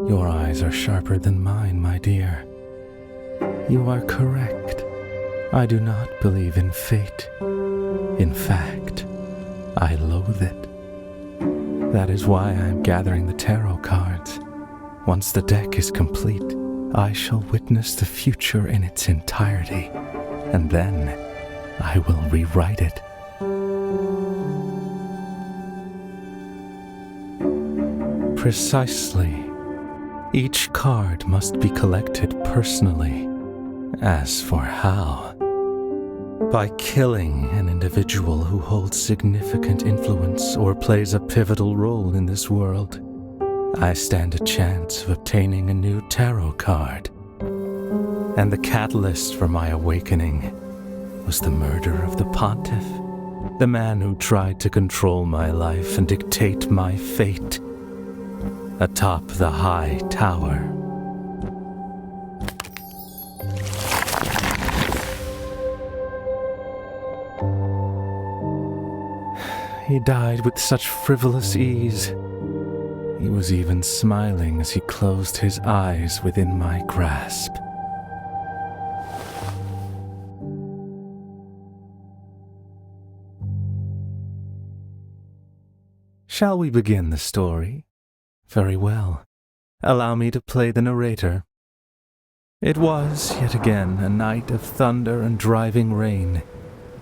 Your eyes are sharper than mine, my dear. You are correct. I do not believe in fate. In fact, I loathe it. That is why I am gathering the tarot cards. Once the deck is complete, I shall witness the future in its entirety, and then I will rewrite it. Precisely. Each card must be collected personally. As for how, by killing an individual who holds significant influence or plays a pivotal role in this world, I stand a chance of obtaining a new tarot card. And the catalyst for my awakening was the murder of the pontiff, the man who tried to control my life and dictate my fate, atop the high tower. He died with such frivolous ease. He was even smiling as he closed his eyes within my grasp. Shall we begin the story? Very well. Allow me to play the narrator. It was, yet again, a night of thunder and driving rain.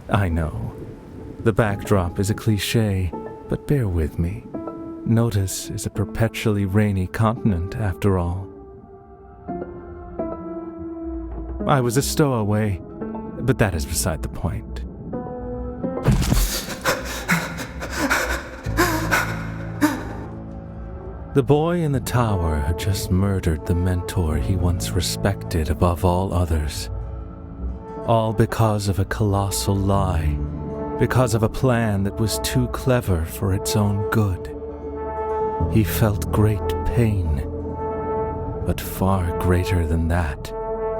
I know. The backdrop is a cliché, but bear with me. Notice is a perpetually rainy continent, after all. I was a stowaway, but that is beside the point. The boy in the tower had just murdered the mentor he once respected above all others. All because of a colossal lie, because of a plan that was too clever for its own good. He felt great pain, but far greater than that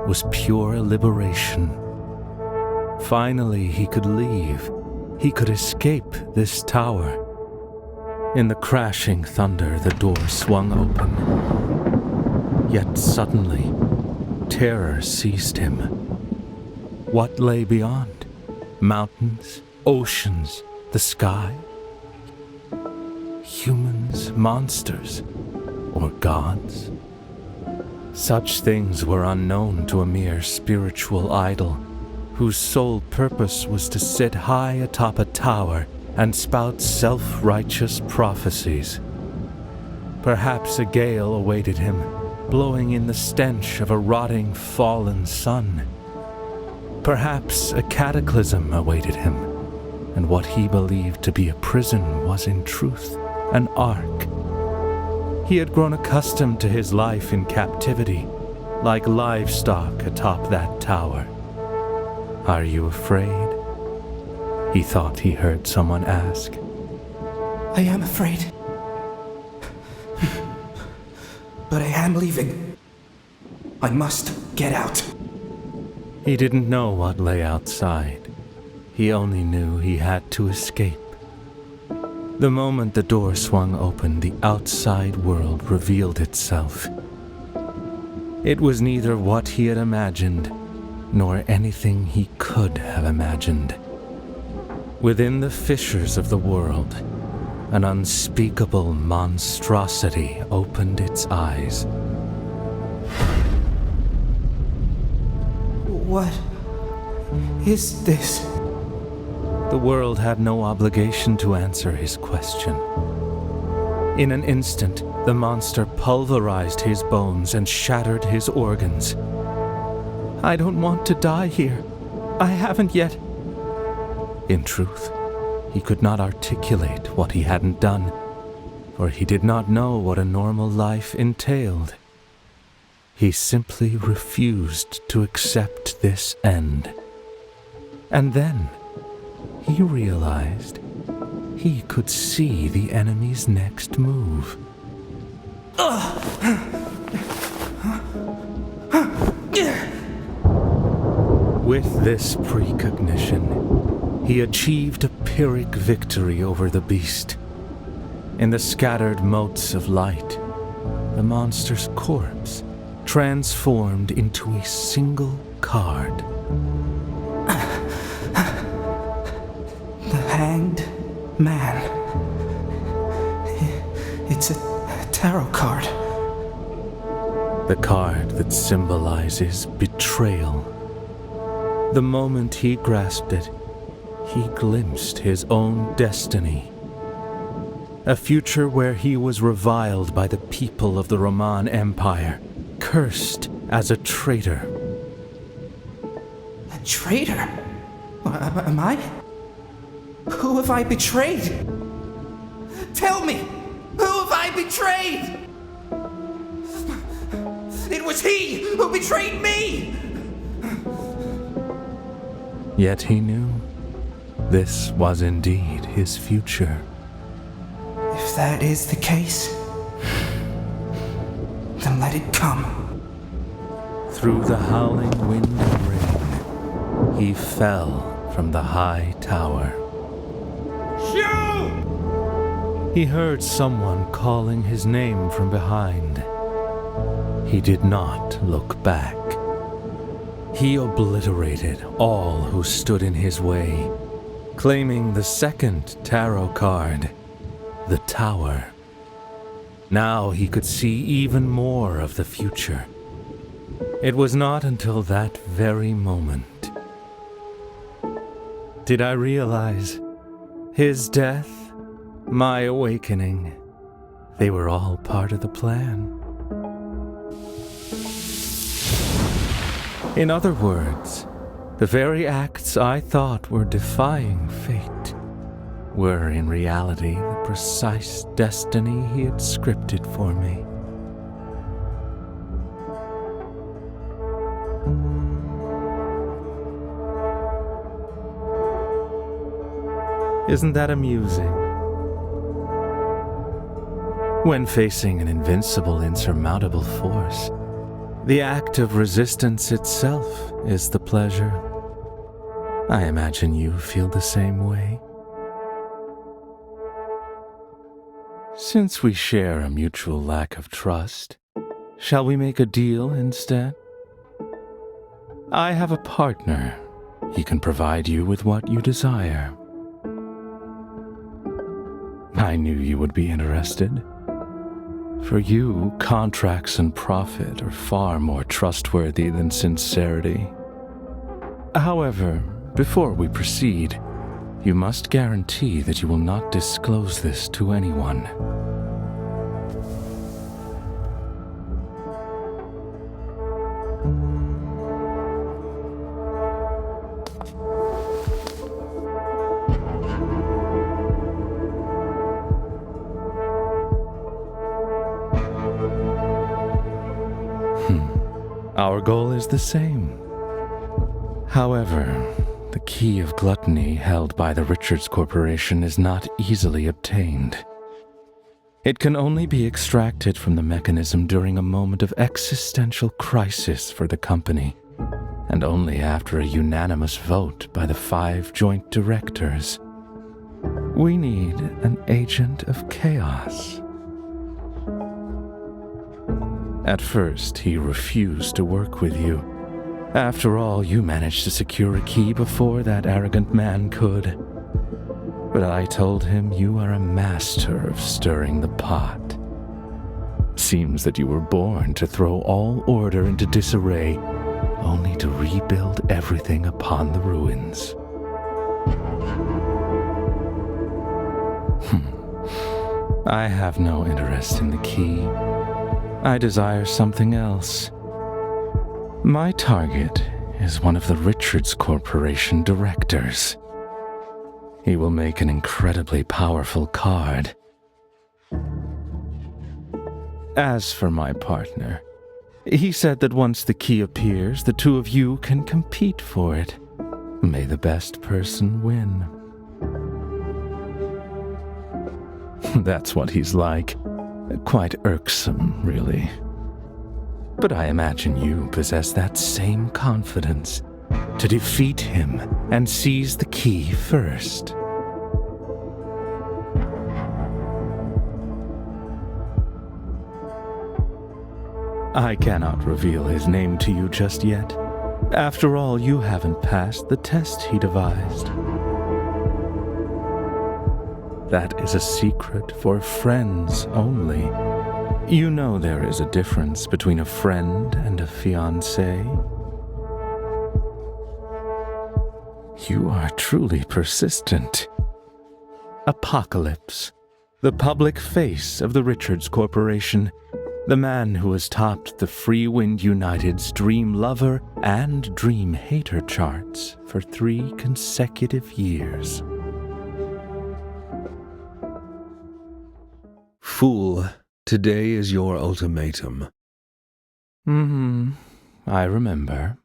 was pure liberation. Finally, he could leave. He could escape this tower. In the crashing thunder, the door swung open. Yet suddenly, terror seized him. What lay beyond? Mountains, oceans, the sky? Humans, monsters, or gods? Such things were unknown to a mere spiritual idol, whose sole purpose was to sit high atop a tower and spout self-righteous prophecies. Perhaps a gale awaited him, blowing in the stench of a rotting fallen sun. Perhaps a cataclysm awaited him, and what he believed to be a prison was in truth an ark. He had grown accustomed to his life in captivity, like livestock atop that tower. Are you afraid? He thought he heard someone ask. I am afraid. But I am leaving. I must get out. He didn't know what lay outside. He only knew he had to escape. The moment the door swung open, the outside world revealed itself. It was neither what he had imagined, nor anything he could have imagined. Within the fissures of the world, an unspeakable monstrosity opened its eyes. What is this? The world had no obligation to answer his question. In an instant, the monster pulverized his bones and shattered his organs. I don't want to die here. I haven't yet. In truth, he could not articulate what he hadn't done, for he did not know what a normal life entailed. He simply refused to accept this end. And then he realized he could see the enemy's next move. With this precognition, he achieved a Pyrrhic victory over the beast. In the scattered motes of light, the monster's corpse transformed into a single card. The Hanged Man. It's a tarot card. The card that symbolizes betrayal. The moment he grasped it, he glimpsed his own destiny. A future where he was reviled by the people of the Roman Empire, cursed as a traitor. A traitor? Am I? Who have I betrayed? Tell me! Who have I betrayed? It was he who betrayed me! Yet he knew this was indeed his future. If that is the case, then let it come. Through the howling wind and rain, he fell from the high tower. Shoot! He heard someone calling his name from behind. He did not look back. He obliterated all who stood in his way, claiming the second tarot card, the Tower. Now he could see even more of the future. It was not until that very moment did I realize his death, my awakening, they were all part of the plan. In other words, the very acts I thought were defying fate were in reality the precise destiny he had scripted for me. Isn't that amusing? When facing an invincible, insurmountable force, the act of resistance itself is the pleasure. I imagine you feel the same way. Since we share a mutual lack of trust, shall we make a deal instead? I have a partner. He can provide you with what you desire. I knew you would be interested. For you, contracts and profit are far more trustworthy than sincerity. However, before we proceed, you must guarantee that you will not disclose this to anyone. Our goal is the same. However, the key of gluttony held by the Richards Corporation is not easily obtained. It can only be extracted from the mechanism during a moment of existential crisis for the company, and only after a unanimous vote by the 5 joint directors. We need an agent of chaos. At first, he refused to work with you. After all, you managed to secure a key before that arrogant man could. But I told him you are a master of stirring the pot. Seems that you were born to throw all order into disarray, only to rebuild everything upon the ruins. I have no interest in the key. I desire something else. My target is one of the Richards Corporation directors. He will make an incredibly powerful card. As for my partner, he said that once the key appears, the two of you can compete for it. May the best person win. That's what he's like. Quite irksome, really. But I imagine you possess that same confidence to defeat him and seize the key first. I cannot reveal his name to you just yet. After all, you haven't passed the test he devised. That is a secret for friends only. You know there is a difference between a friend and a fiancé. You are truly persistent. Apocalypse, the public face of the Richards Corporation, the man who has topped the Free Wind United's Dream Lover and Dream Hater charts for 3 consecutive years. Fool, today is your ultimatum. I remember.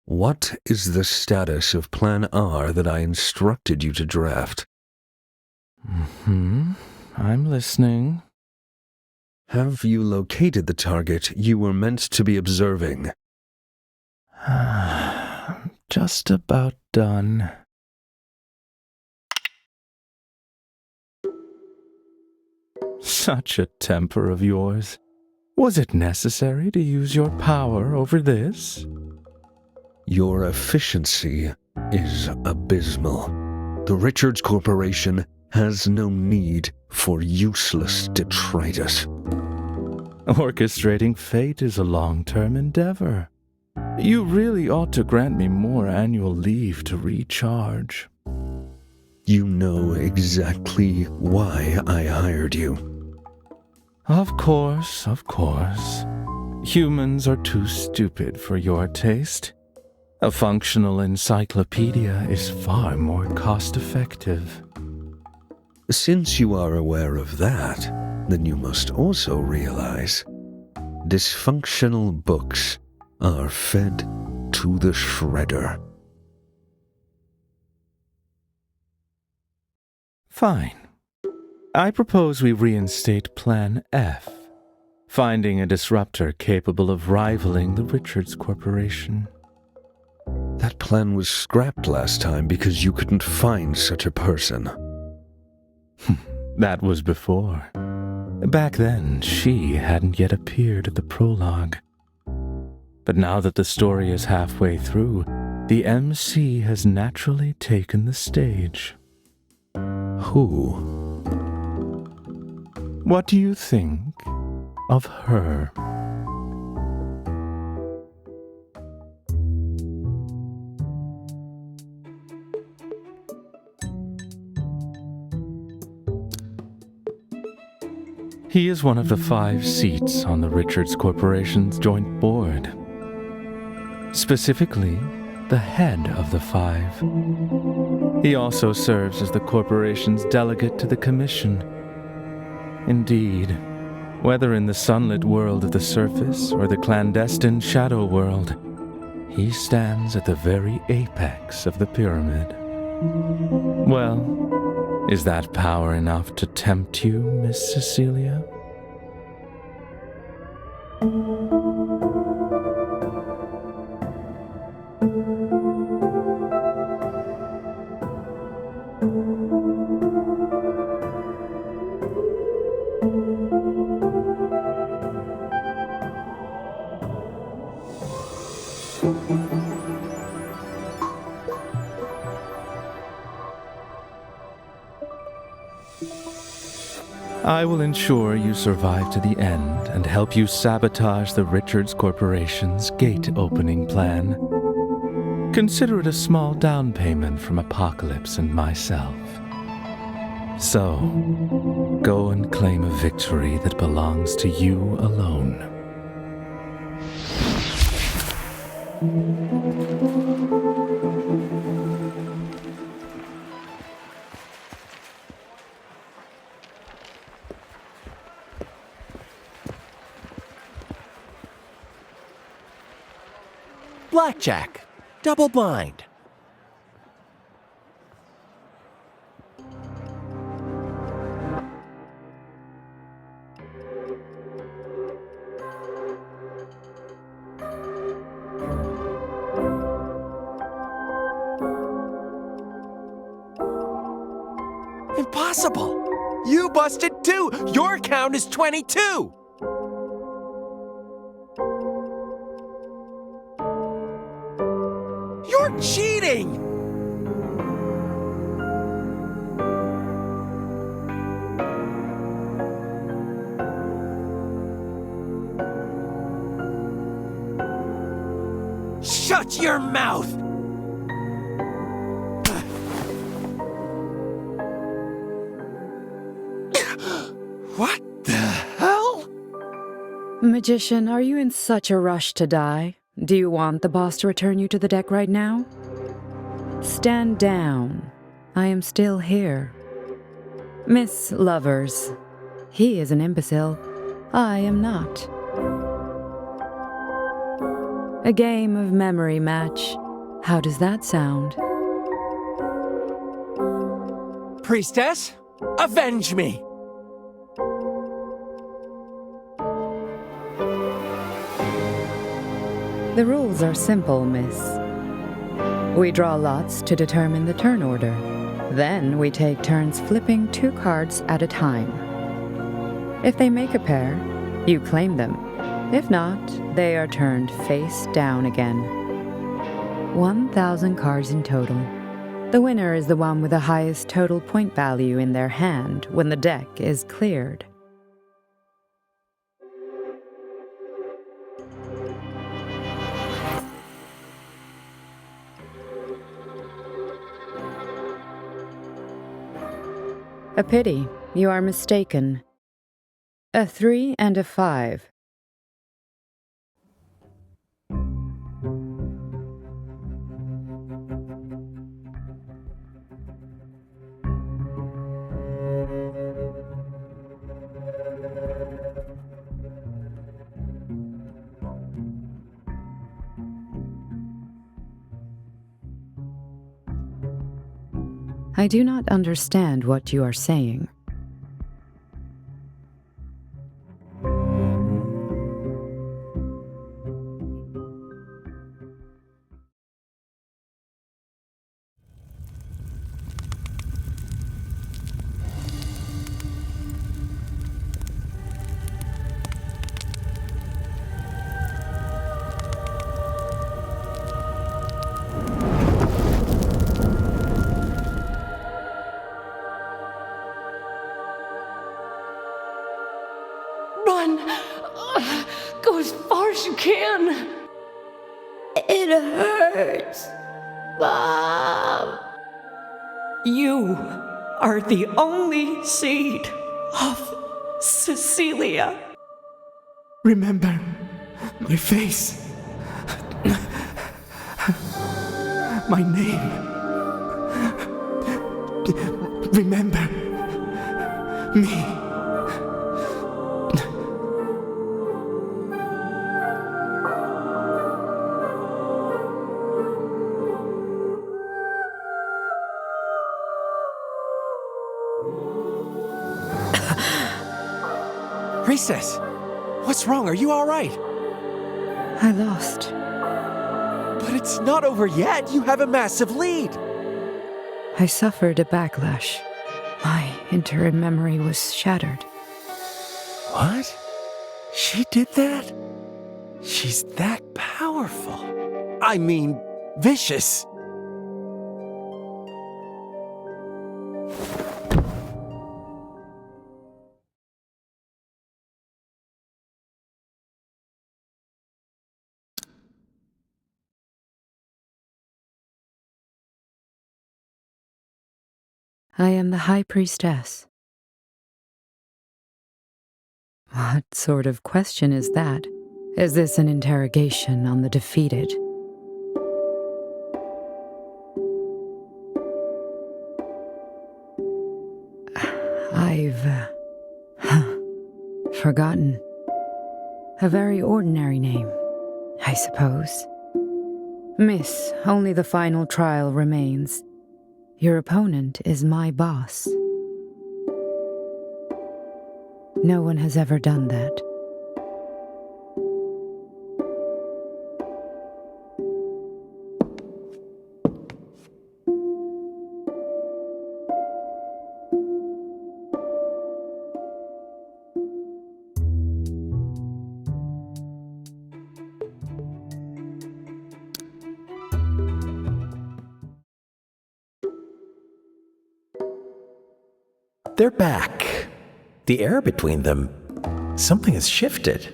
What is the status of Plan R that I instructed you to draft? I'm listening. Have you located the target you were meant to be observing? Just about done. Such a temper of yours. Was it necessary to use your power over this? Your efficiency is abysmal. The Richards Corporation has no need for useless detritus. Orchestrating fate is a long-term endeavor. You really ought to grant me more annual leave to recharge. You know exactly why I hired you. Of course. Humans are too stupid for your taste. A functional encyclopedia is far more cost-effective. Since you are aware of that, then you must also realize dysfunctional books are fed to the shredder. Fine. I propose we reinstate Plan F, finding a disruptor capable of rivaling the Richards Corporation. That plan was scrapped last time because you couldn't find such a person. That was before. Back then, she hadn't yet appeared at the prologue. But now that the story is halfway through, the MC has naturally taken the stage. Who? What do you think of her? He is one of the 5 seats on the Richards Corporation's joint board. Specifically, the head of the 5. He also serves as the corporation's delegate to the commission. Indeed, whether in the sunlit world of the surface or the clandestine shadow world, he stands at the very apex of the pyramid. Well, is that power enough to tempt you, Miss Cecilia? I will ensure you survive to the end and help you sabotage the Richards Corporation's gate-opening plan. Consider it a small down payment from Apocalypse and myself. So, go and claim a victory that belongs to you alone. Blackjack. Double blind. Impossible! You busted too! Your count is 22! You're cheating! Shut your mouth! What the hell? Magician, are you in such a rush to die? Do you want the boss to return you to the deck right now? Stand down. I am still here. Miss Lovers, he is an imbecile. I am not. A game of memory match. How does that sound? Priestess, avenge me! The rules are simple, miss. We draw lots to determine the turn order. Then we take turns flipping 2 cards at a time. If they make a pair, you claim them. If not, they are turned face down again. 1,000 cards in total. The winner is the one with the highest total point value in their hand when the deck is cleared. A pity, you are mistaken. A 3 and a 5. I do not understand what you are saying. Run! Go as far as you can! It hurts, Mom. You are the only seed of Cecilia. Remember my face. My name. Remember me. Priestess, what's wrong? Are you all right? I lost. But it's not over yet. You have a massive lead. I suffered a backlash. My interim memory was shattered. What? She did that? She's that powerful. I mean, vicious. I am the High Priestess. What sort of question is that? Is this an interrogation on the defeated? I've forgotten. A very ordinary name, I suppose. Miss, only the final trial remains. Your opponent is my boss. No one has ever done that. they're back. The air between them, something has shifted.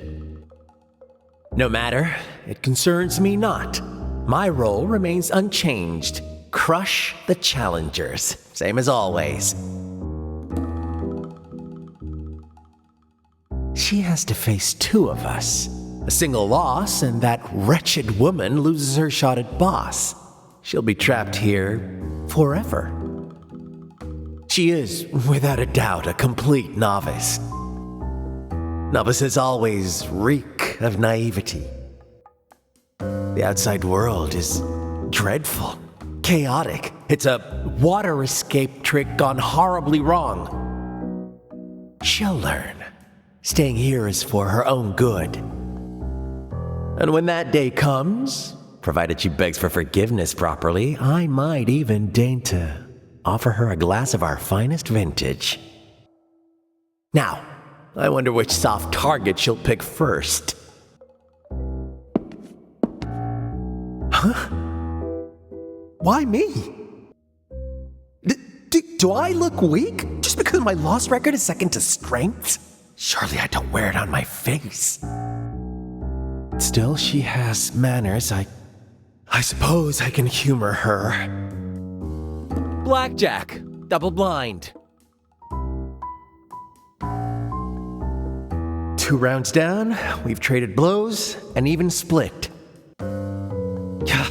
No matter, it concerns me not. My role remains unchanged. Crush the challengers, same as always. She has to face two of us. A single loss, and that wretched woman loses her shot at boss. She'll be trapped here forever. She is, without a doubt, a complete novice. Novices always reek of naivety. The outside world is dreadful, chaotic. It's a water escape trick gone horribly wrong. She'll learn. Staying here is for her own good. And when that day comes, provided she begs for forgiveness properly, I might even deign to offer her a glass of our finest vintage. Now, I wonder which soft target she'll pick first. Huh? Why me? Do I look weak just because my loss record is second to strength? Surely I don't wear it on my face. Still, she has manners. I suppose I can humor her. Blackjack, double blind. 2 rounds down, we've traded blows and even split.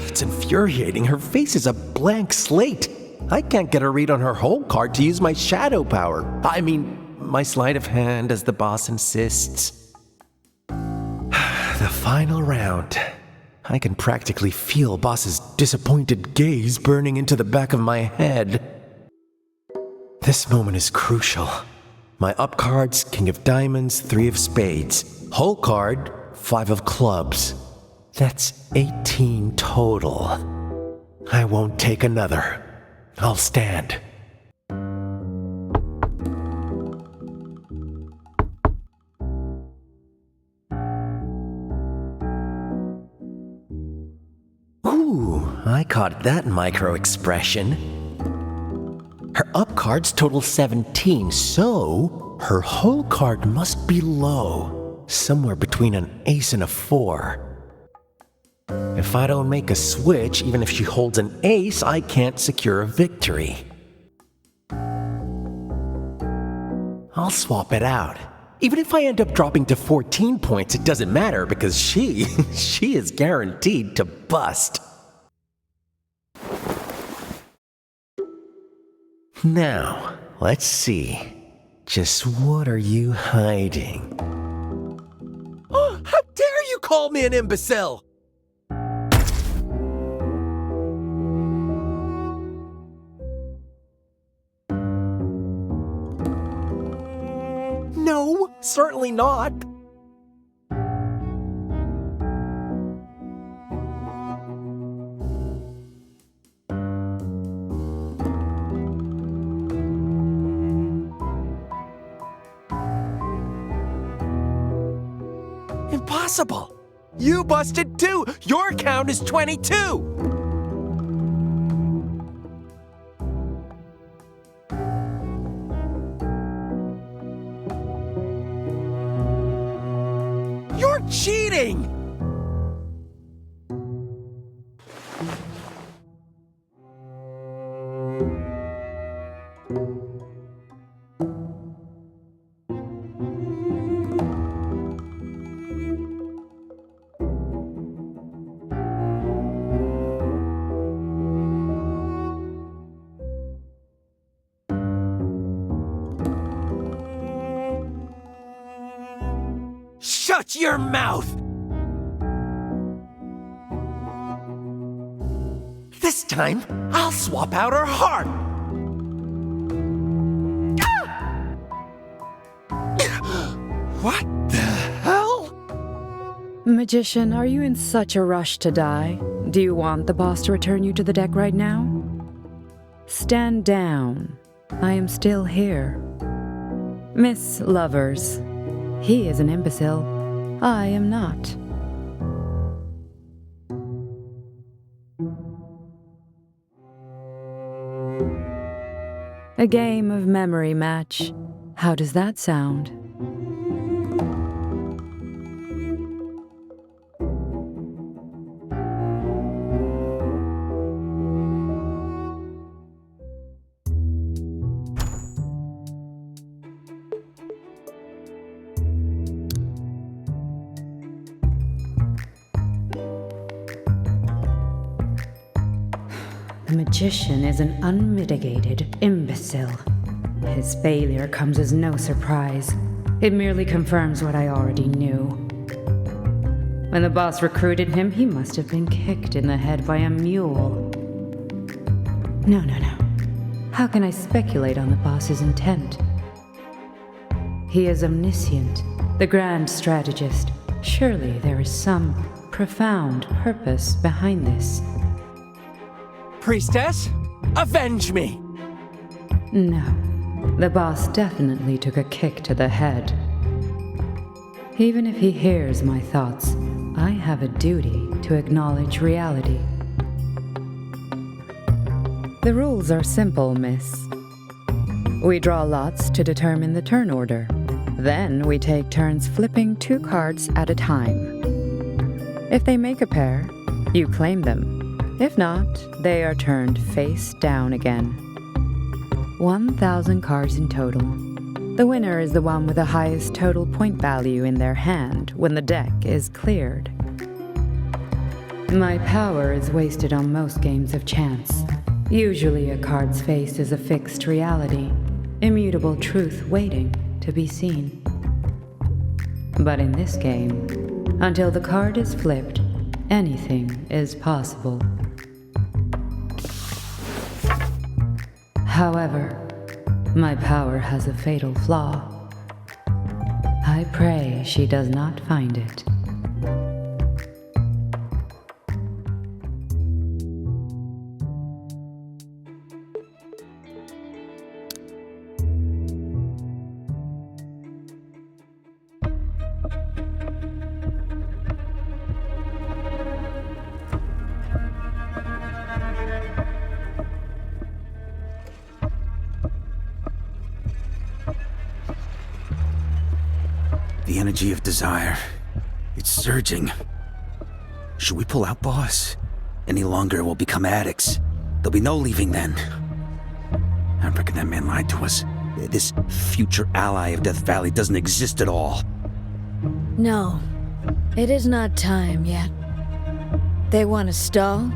It's infuriating. Her face is a blank slate. I can't get a read on her whole card to use my shadow power. I mean, my sleight of hand as the boss insists. The final round. I can practically feel boss's disappointed gaze burning into the back of my head. This moment is crucial. My up cards, King of Diamonds, 3 of Spades. Whole card, 5 of Clubs. That's 18 total. I won't take another. I'll stand. Ooh, I caught that micro expression. Her up cards total 17, so her whole card must be low, somewhere between an ace and a 4. If I don't make a switch, even if she holds an ace, I can't secure a victory. I'll swap it out. Even if I end up dropping to 14 points, it doesn't matter because she is guaranteed to bust. Now, let's see. Just what are you hiding? Oh, how dare you call me an imbecile! No, certainly not. Impossible! You busted too! Your count is 22! You're cheating! Shut your mouth! This time, I'll swap out her heart! What the hell? Magician, are you in such a rush to die? Do you want the boss to return you to the deck right now? Stand down. I am still here. Miss Lovers, he is an imbecile. I am not. A game of memory match. How does that sound? The magician is an unmitigated imbecile. His failure comes as no surprise. It merely confirms what I already knew. When the boss recruited him, he must have been kicked in the head by a mule. No. How can I speculate on the boss's intent? He is omniscient, the grand strategist. Surely there is some profound purpose behind this. Priestess, avenge me! No, the boss definitely took a kick to the head. Even if he hears my thoughts, I have a duty to acknowledge reality. The rules are simple, miss. We draw lots to determine the turn order. Then we take turns flipping 2 cards at a time. If they make a pair, you claim them. If not, they are turned face down again. 1,000 cards in total. The winner is the one with the highest total point value in their hand when the deck is cleared. My power is wasted on most games of chance. Usually a card's face is a fixed reality, immutable truth waiting to be seen. But in this game, until the card is flipped, anything is possible. However, my power has a fatal flaw. I pray she does not find it. The energy of desire. It's surging. Should we pull out, boss? Any longer, we'll become addicts. There'll be no leaving then. I reckon that man lied to us. This future ally of Death Valley doesn't exist at all. No, it is not time yet. They want to stall?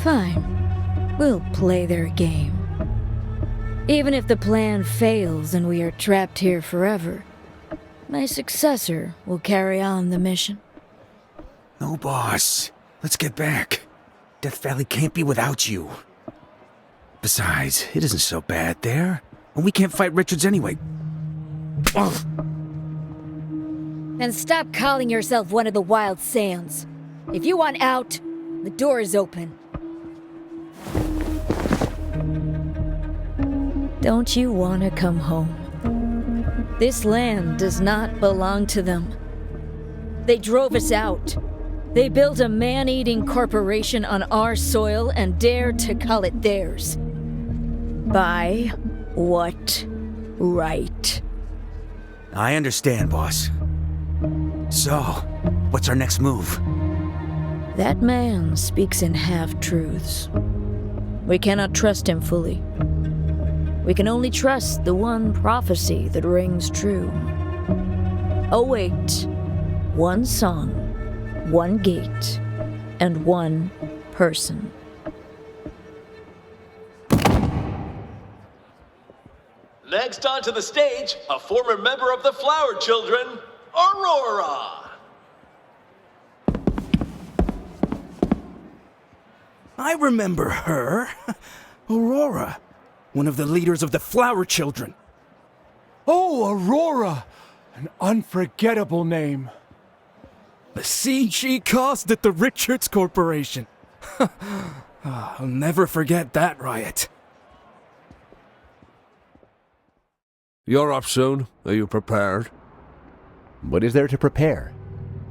Fine. We'll play their game. Even if the plan fails and we are trapped here forever, my successor will carry on the mission. No, boss. Let's get back. Death Valley can't be without you. Besides, it isn't so bad there. And we can't fight Richards anyway. Ugh. And stop calling yourself one of the Wild Sands. If you want out, the door is open. Don't you want to come home? This land does not belong to them. They drove us out. They built a man-eating corporation on our soil and dared to call it theirs. By what right? I understand, boss. So, what's our next move? That man speaks in half-truths. We cannot trust him fully. We can only trust the one prophecy that rings true. Await one song, one gate, and one person. Next onto the stage, a former member of the Flower Children, Aurora. I remember her. Aurora. One of the leaders of the Flower Children. Oh, Aurora! An unforgettable name. The scene she caused at the Richards Corporation. I'll never forget that riot. You're up soon. Are you prepared? What is there to prepare?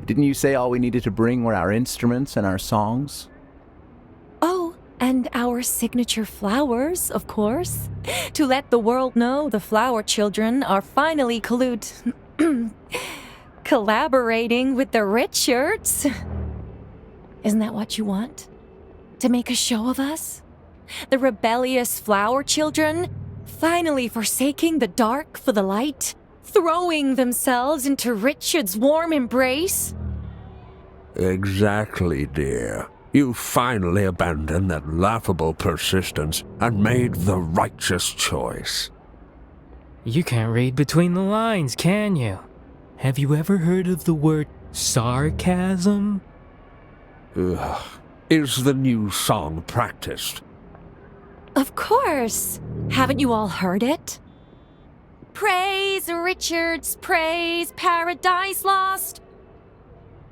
Didn't you say all we needed to bring were our instruments and our songs? Oh, And our signature flowers, of course, to let the world know the flower children are finally collaborating with the Richards. Isn't that what you want? To make a show of us? The rebellious flower children, finally forsaking the dark for the light, throwing themselves into Richard's warm embrace? Exactly, dear. You finally abandoned that laughable persistence and made the righteous choice. You can't read between the lines, can you? Have you ever heard of the word sarcasm? Ugh. Is the new song practiced? Of course! Haven't you all heard it? Praise Richards, praise Paradise Lost.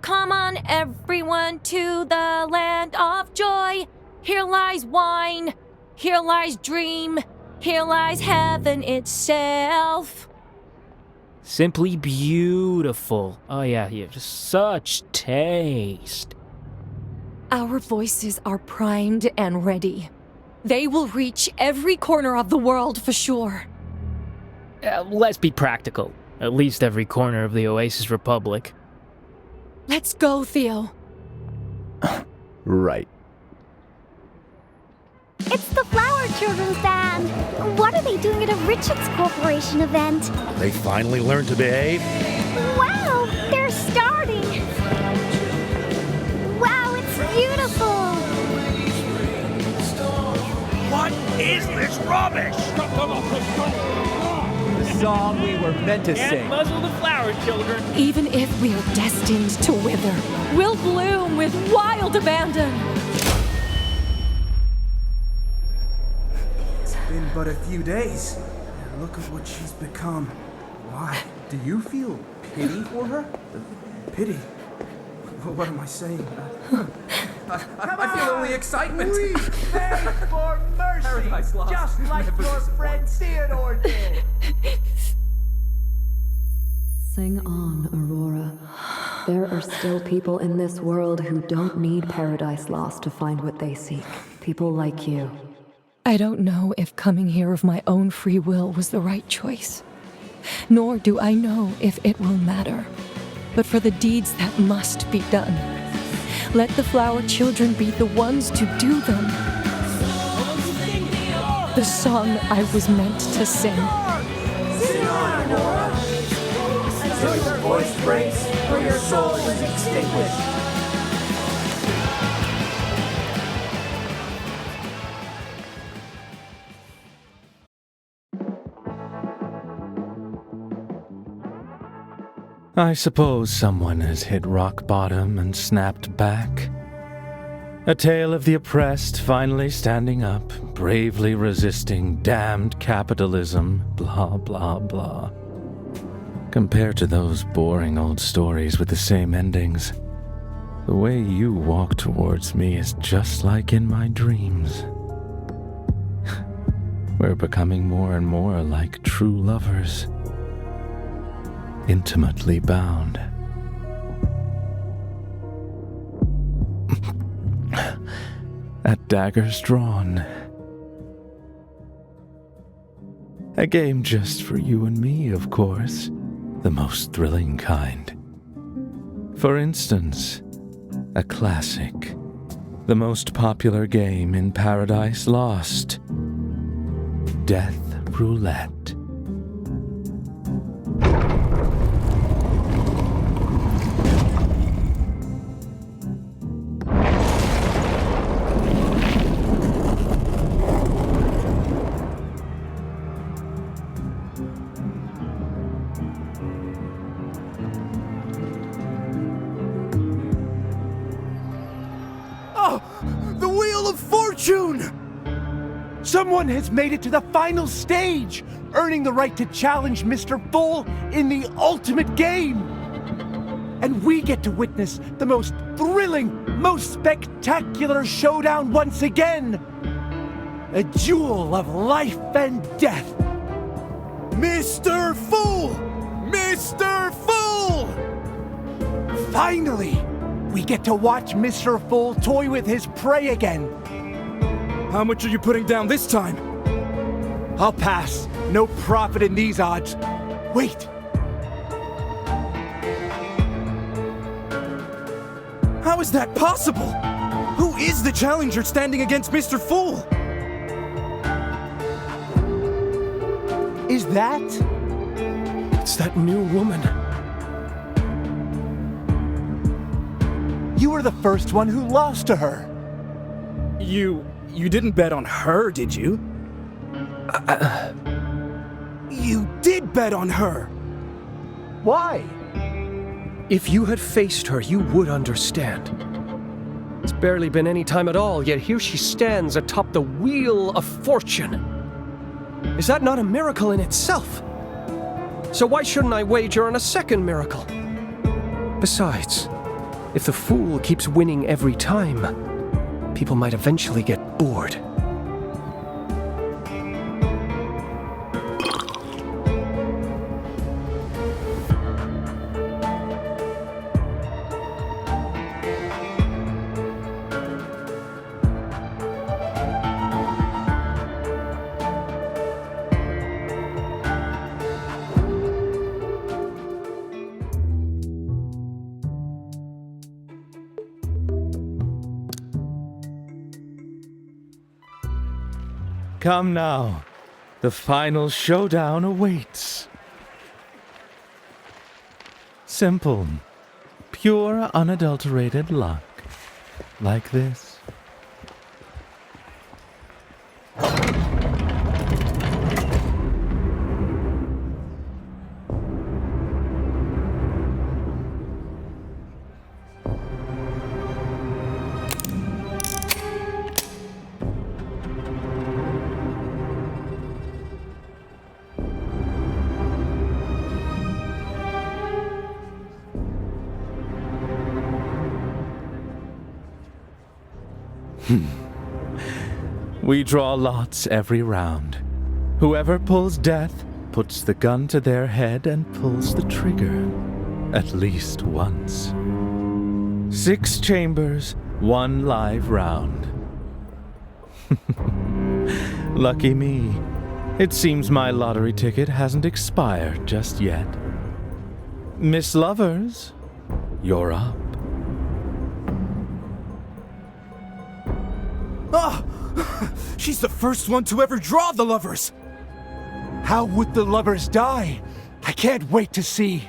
Come on, everyone, to the land of joy. Here lies wine, here lies dream, here lies heaven itself. Simply beautiful. Oh yeah, you have such taste. Our voices are primed and ready. They will reach every corner of the world for sure. Let's be practical. At least every corner of the Oasis Republic. Let's go, Theo. Right. It's the Flower Children's Band! What are they doing at a Richards Corporation event? They finally learned to behave? Wow! They're starting! Wow, it's beautiful! What is this rubbish? The song we were meant to sing. And muzzle the flower children. Even if we are destined to wither, we'll bloom with wild abandon. It's been but a few days, and look at what she's become. Why? Do you feel pity for her? Pity? What am I saying? I feel only excitement. We beg for mercy, just like your friend Theodore did. Sing on, Aurora. There are still people in this world who don't need Paradise Lost to find what they seek. People like you. I don't know if coming here of my own free will was the right choice. Nor do I know if it will matter. But for the deeds that must be done, let the flower children be the ones to do them. The song I was meant to sing. Sing on, Aurora! Until your voice breaks or your soul is extinguished. I suppose someone has hit rock bottom and snapped back. A tale of the oppressed finally standing up, bravely resisting damned capitalism, blah, blah, blah. Compared to those boring old stories with the same endings, the way you walk towards me is just like in my dreams. We're becoming more and more like true lovers. Intimately bound. At daggers drawn. A game just for you and me, of course. The most thrilling kind. For instance, a classic. The most popular game in Paradise Lost. Death Roulette. Someone has made it to the final stage, earning the right to challenge Mr. Full in the ultimate game. And we get to witness the most thrilling, most spectacular showdown once again. A duel of life and death. Mr. Full! Mr. Full! Finally, we get to watch Mr. Full toy with his prey again. How much are you putting down this time? I'll pass. No profit in these odds. Wait. How is that possible? Who is the challenger standing against Mr. Fool? Is that? It's that new woman. You were the first one who lost to her. You didn't bet on her, did you? You did bet on her! Why? If you had faced her, you would understand. It's barely been any time at all, yet here she stands atop the wheel of fortune. Is that not a miracle in itself? So why shouldn't I wager on a second miracle? Besides, if the fool keeps winning every time, people might eventually get bored. Come now. The final showdown awaits. Simple. Pure, unadulterated luck. Like this. We draw lots every round. Whoever pulls death puts the gun to their head and pulls the trigger. At least once. 6 chambers, 1 live round. Lucky me. It seems my lottery ticket hasn't expired just yet. Miss Lovers, you're up. Ah! She's the first one to ever draw the lovers! How would the lovers die? I can't wait to see.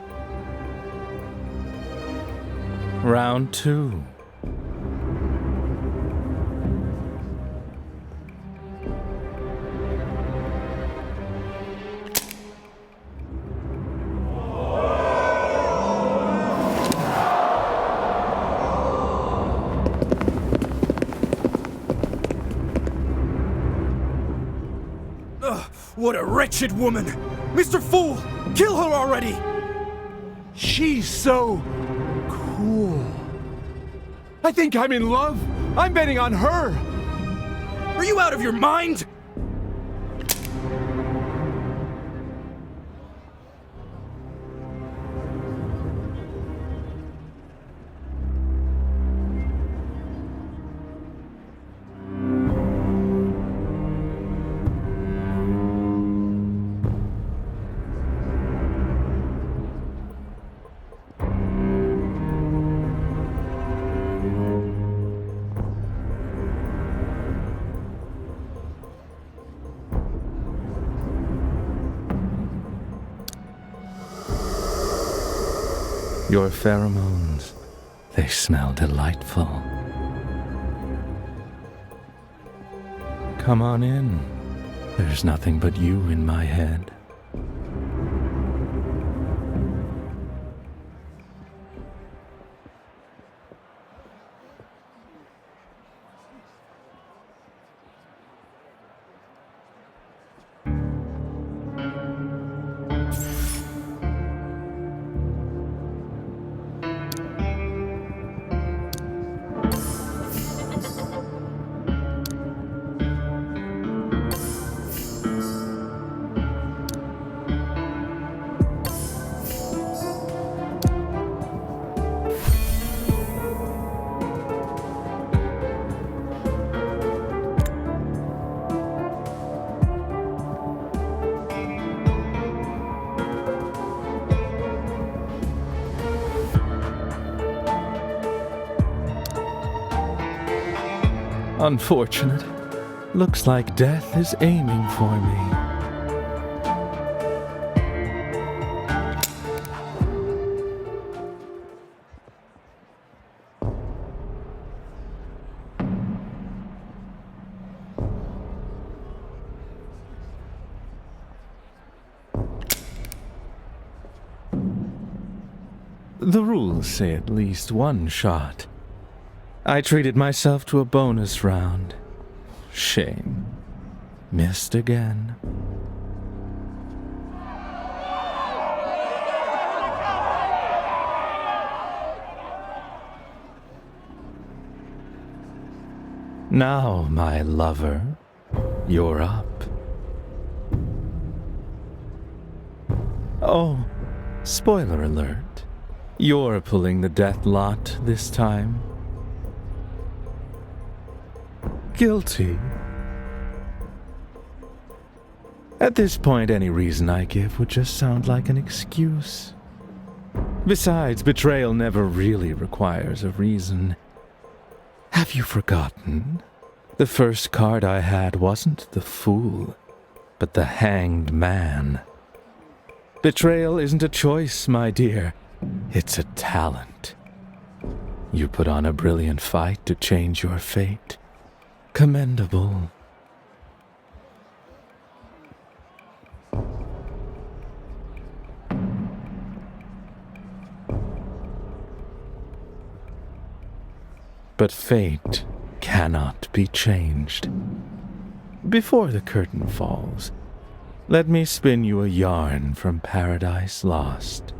Round 2. What a wretched woman! Mr. Fool! Kill her already! She's so cool. I think I'm in love. I'm betting on her. Are you out of your mind? Your pheromones, they smell delightful. Come on in. There's nothing but you in my head. Unfortunate. Looks like death is aiming for me. The rules say at least one shot. I treated myself to a bonus round. Shame. Missed again. Now, my lover, you're up. Oh, spoiler alert. You're pulling the death lot this time. Guilty. At this point, any reason I give would just sound like an excuse. Besides, betrayal never really requires a reason. Have you forgotten? The first card I had wasn't the Fool, but the Hanged Man. Betrayal isn't a choice, my dear. It's a talent. You put on a brilliant fight to change your fate. Commendable. But fate cannot be changed. Before the curtain falls, let me spin you a yarn from Paradise Lost.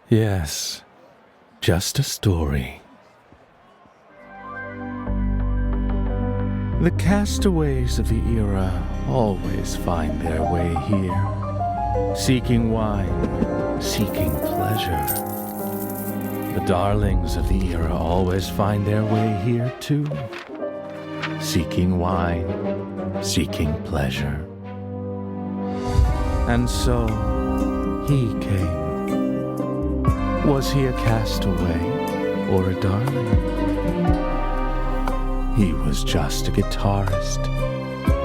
Yes, just a story. The castaways of the era always find their way here, seeking wine, seeking pleasure. The darlings of the era always find their way here too, seeking wine, seeking pleasure. And so, he came. Was he a castaway or a darling? He was just a guitarist,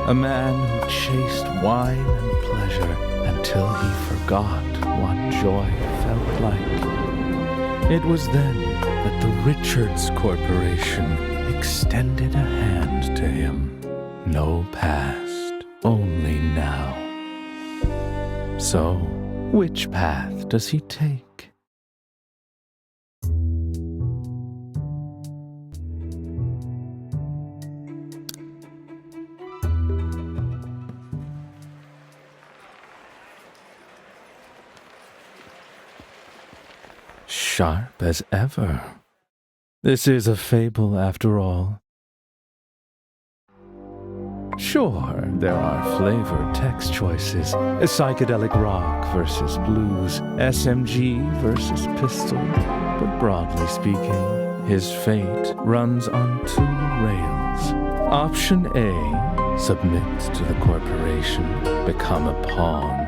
a man who chased wine and pleasure until he forgot what joy felt like. It was then that the Richards Corporation extended a hand to him. No past, only now. So, which path does he take? Sharp as ever. This is a fable after all. Sure, there are flavored text choices, psychedelic rock versus blues, SMG versus pistol, but broadly speaking, his fate runs on two rails. Option A, submit to the corporation, become a pawn.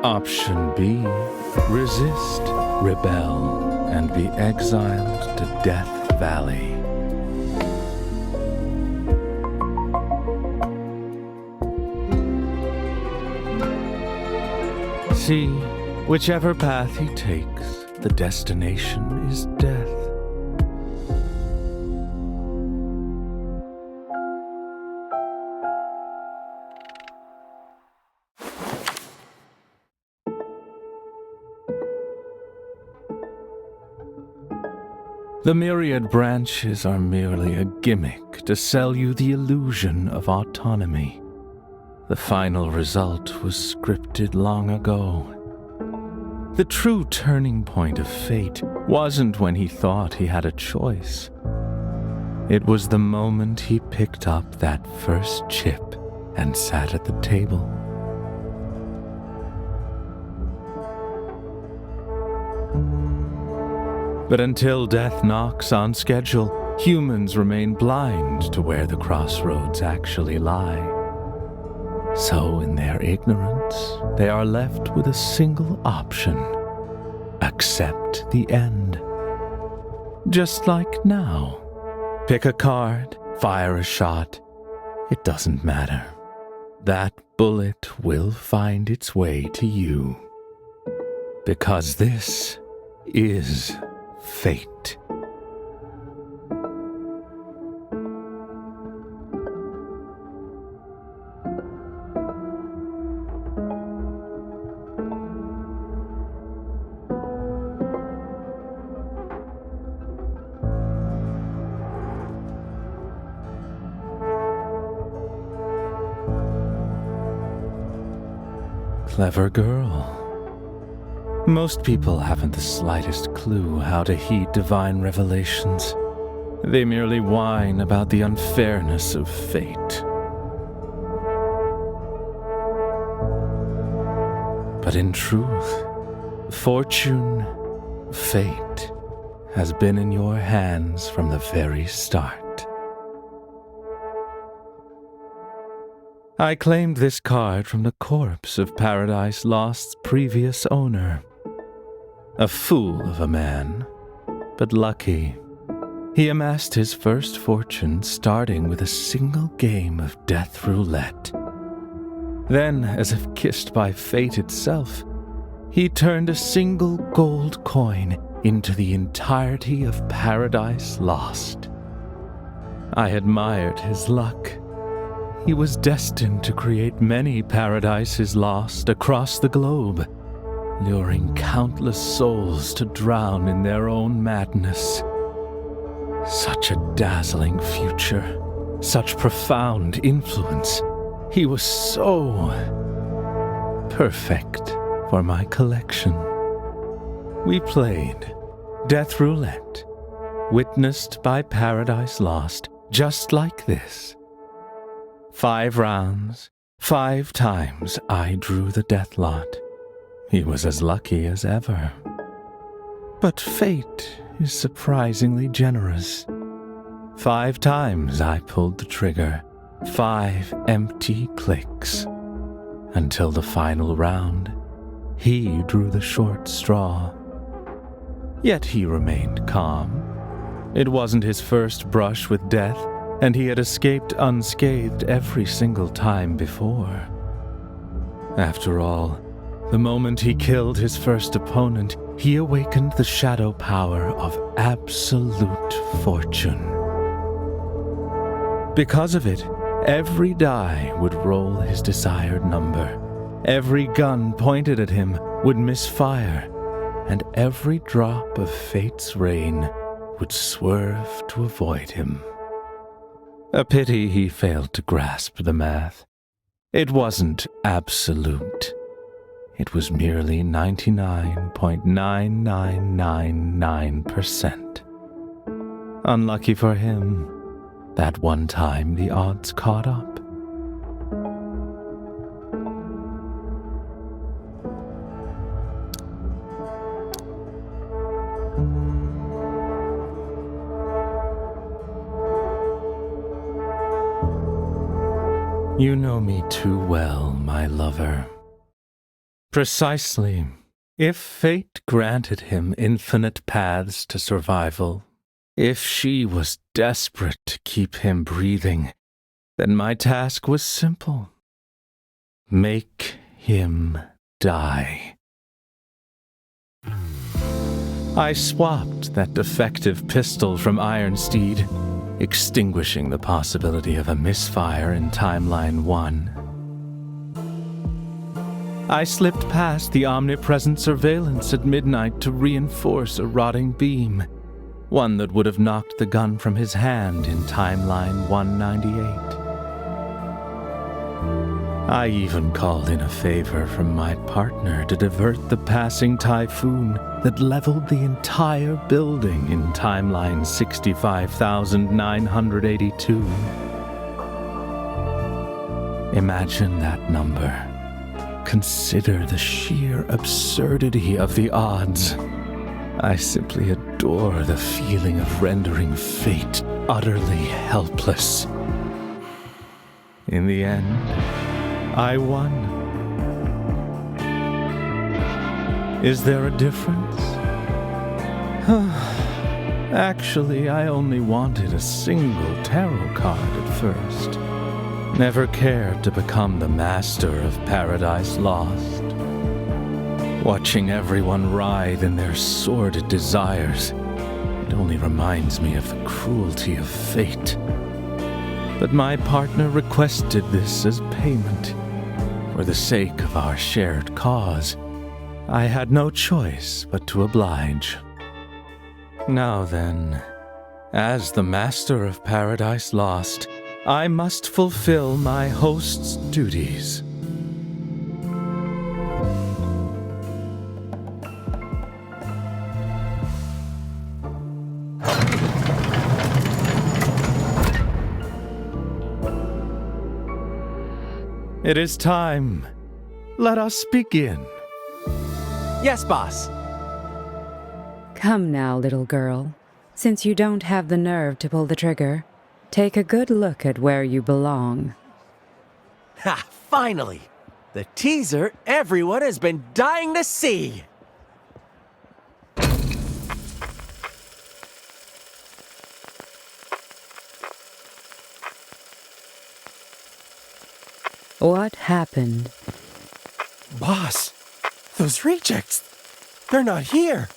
Option B, resist, rebel, and be exiled to Death Valley. See, whichever path he takes, the destination is death. The myriad branches are merely a gimmick to sell you the illusion of autonomy. The final result was scripted long ago. The true turning point of fate wasn't when he thought he had a choice. It was the moment he picked up that first chip and sat at the table. But until death knocks on schedule, humans remain blind to where the crossroads actually lie. So in their ignorance, they are left with a single option: accept the end. Just like now. Pick a card, fire a shot. It doesn't matter. That bullet will find its way to you. Because this is fate. Clever girl. Most people haven't the slightest clue how to heed divine revelations. They merely whine about the unfairness of fate. But in truth, fortune, fate, has been in your hands from the very start. I claimed this card from the corpse of Paradise Lost's previous owner. A fool of a man, but lucky. He amassed his first fortune starting with a single game of death roulette. Then, as if kissed by fate itself, he turned a single gold coin into the entirety of Paradise Lost. I admired his luck. He was destined to create many Paradises Lost across the globe, luring countless souls to drown in their own madness. Such a dazzling future, such profound influence. He was so perfect for my collection. We played Death Roulette, witnessed by Paradise Lost, just like this. 5 rounds, 5 times I drew the death lot. He was as lucky as ever. But fate is surprisingly generous. 5 times I pulled the trigger, 5 empty clicks. Until the final round, he drew the short straw. Yet he remained calm. It wasn't his first brush with death, and he had escaped unscathed every single time before. After all, the moment he killed his first opponent, he awakened the shadow power of absolute fortune. Because of it, every die would roll his desired number, every gun pointed at him would misfire, and every drop of fate's rain would swerve to avoid him. A pity he failed to grasp the math. It wasn't absolute. It was merely 99.9999%. Unlucky for him, that one time the odds caught up. You know me too well, my lover. Precisely. If fate granted him infinite paths to survival, if she was desperate to keep him breathing, then my task was simple. Make him die. I swapped that defective pistol from Ironsteed, extinguishing the possibility of a misfire in Timeline 1. I slipped past the omnipresent surveillance at midnight to reinforce a rotting beam, one that would have knocked the gun from his hand in Timeline 198. I even called in a favor from my partner to divert the passing typhoon that leveled the entire building in Timeline 65,982. Imagine that number. Consider the sheer absurdity of the odds. I simply adore the feeling of rendering fate utterly helpless. In the end, I won. Is there a difference? Actually, I only wanted a single tarot card at first. Never cared to become the master of Paradise Lost. Watching everyone writhe in their sordid desires, it only reminds me of the cruelty of fate. But my partner requested this as payment. For the sake of our shared cause, I had no choice but to oblige. Now then, as the master of Paradise Lost, I must fulfill my host's duties. It is time. Let us begin. Yes, boss. Come now, little girl. Since you don't have the nerve to pull the trigger, take a good look at where you belong. Ha! Finally! The teaser everyone has been dying to see! What happened? Boss, those rejects, they're not here.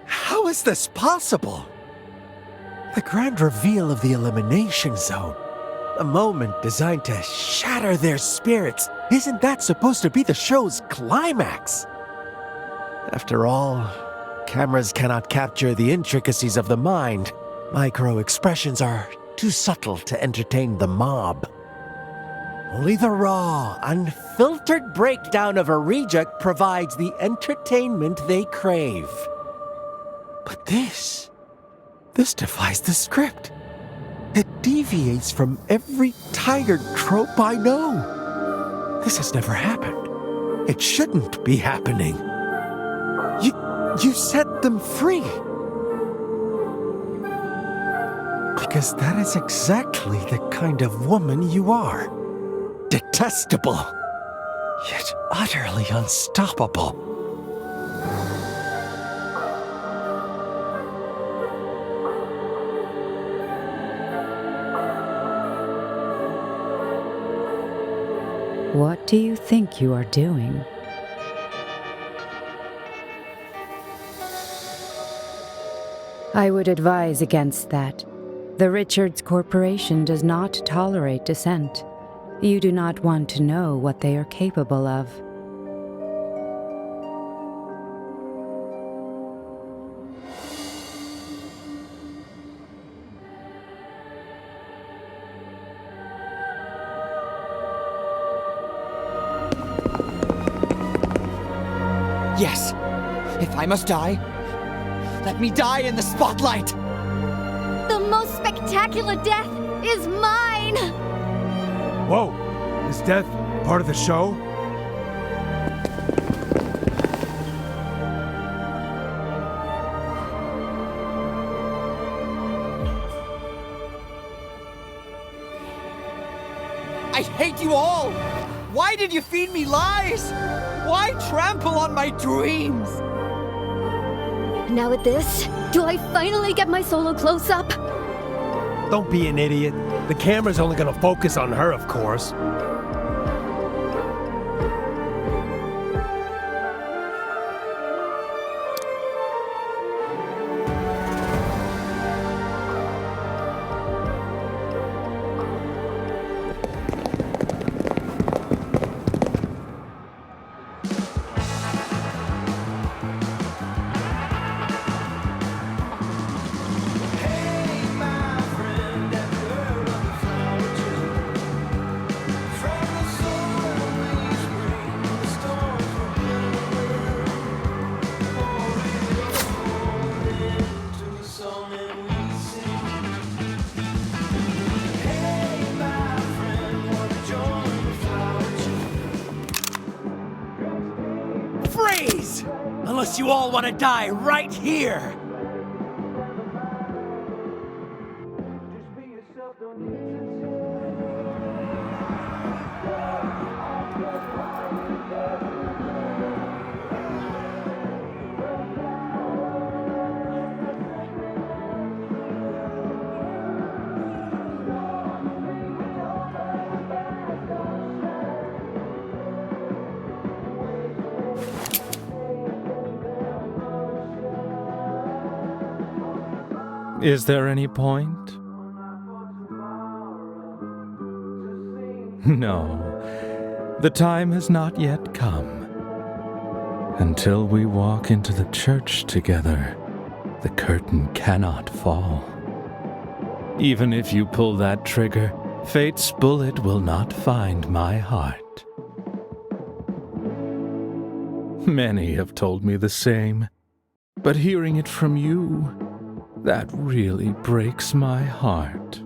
How is this possible? The grand reveal of the elimination zone, a moment designed to shatter their spirits, isn't that supposed to be the show's climax? After all, cameras cannot capture the intricacies of the mind. Micro-expressions are too subtle to entertain the mob. Only the raw, unfiltered breakdown of a reject provides the entertainment they crave. But this defies the script. It deviates from every tired trope I know. This has never happened. It shouldn't be happening. You set them free. Because that is exactly the kind of woman you are. Detestable, yet utterly unstoppable. What do you think you are doing? I would advise against that. The Richards Corporation does not tolerate dissent. You do not want to know what they are capable of. Yes, if I must die, let me die in the spotlight! The most spectacular death is mine! Whoa! Is death part of the show? I hate you all! Why did you feed me lies? Why trample on my dreams? Now with this, do I finally get my solo close-up? Don't be an idiot. The camera's only gonna focus on her, of course. Unless you all want to die right here! Is there any point? No, the time has not yet come. Until we walk into the church together, the curtain cannot fall. Even if you pull that trigger, fate's bullet will not find my heart. Many have told me the same, but hearing it from you, that really breaks my heart.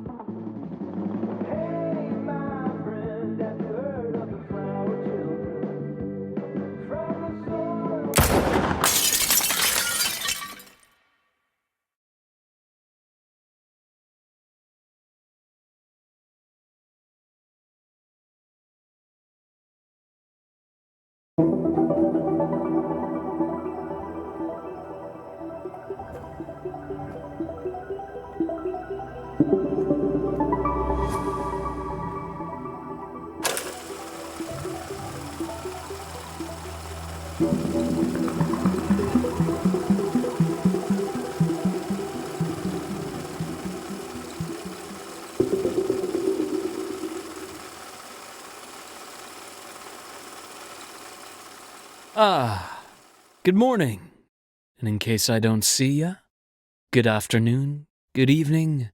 Good morning. And in case I don't see ya, good afternoon, good evening,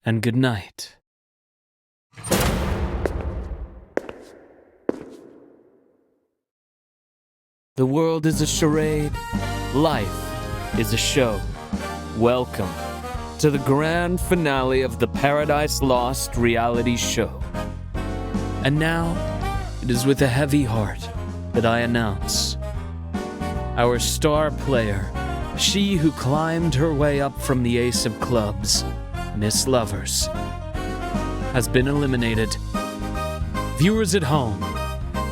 and good night. The world is a charade, life is a show. Welcome to the grand finale of the Paradise Lost reality show. And now, it is with a heavy heart that I announce our star player, she who climbed her way up from the ace of clubs, Miss Lovers, has been eliminated. Viewers at home,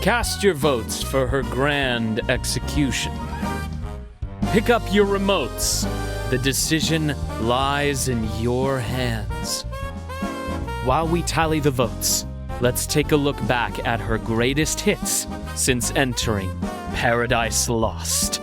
cast your votes for her grand execution. Pick up your remotes. The decision lies in your hands. While we tally the votes, let's take a look back at her greatest hits since entering Paradise Lost.